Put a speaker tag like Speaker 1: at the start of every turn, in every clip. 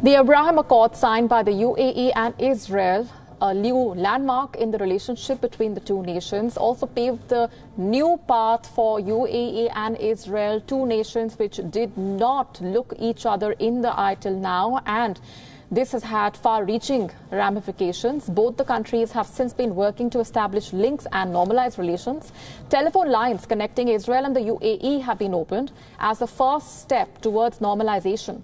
Speaker 1: The Abraham Accord signed by the UAE and Israel, a new landmark in the relationship between the two nations, also paved the new path for UAE and Israel, two nations which did not look each other in the eye till now, and this has had far-reaching ramifications. Both the countries have since been working to establish links and normalize relations. Telephone lines connecting Israel and the UAE have been opened as the first step towards normalization.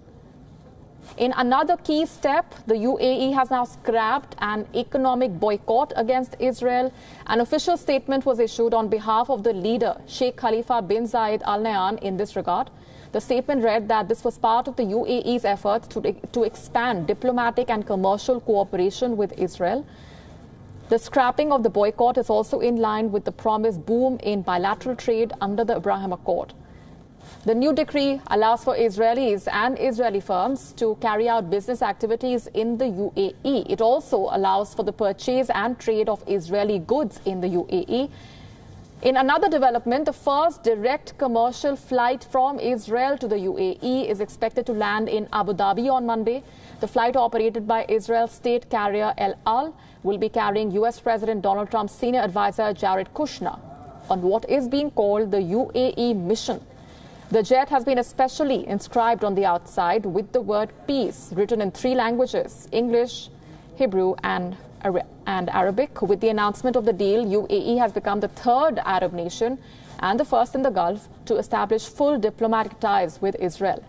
Speaker 1: In another key step, the UAE has now scrapped an economic boycott against Israel. An official statement was issued on behalf of the leader, Sheikh Khalifa bin Zayed Al Nahyan, in this regard. The statement read that this was part of the UAE's efforts to expand diplomatic and commercial cooperation with Israel. The scrapping of the boycott is also in line with the promised boom in bilateral trade under the Abraham Accord. The new decree allows for Israelis and Israeli firms to carry out business activities in the UAE. It also allows for the purchase and trade of Israeli goods in the UAE. In another development, the first direct commercial flight from Israel to the UAE is expected to land in Abu Dhabi on Monday. The flight, operated by Israel's state carrier El Al, will be carrying US President Donald Trump's senior advisor Jared Kushner on what is being called the UAE mission. The jet has been especially inscribed on the outside with the word peace written in 3 languages, English, Hebrew and Arabic. With the announcement of the deal, UAE has become the 3rd Arab nation and the first in the Gulf to establish full diplomatic ties with Israel.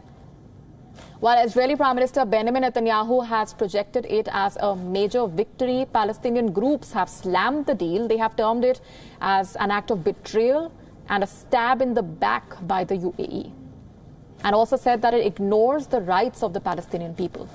Speaker 1: While Israeli Prime Minister Benjamin Netanyahu has projected it as a major victory, Palestinian groups have slammed the deal. They have termed it as an act of betrayal and a stab in the back by the UAE, and also said that it ignores the rights of the Palestinian people.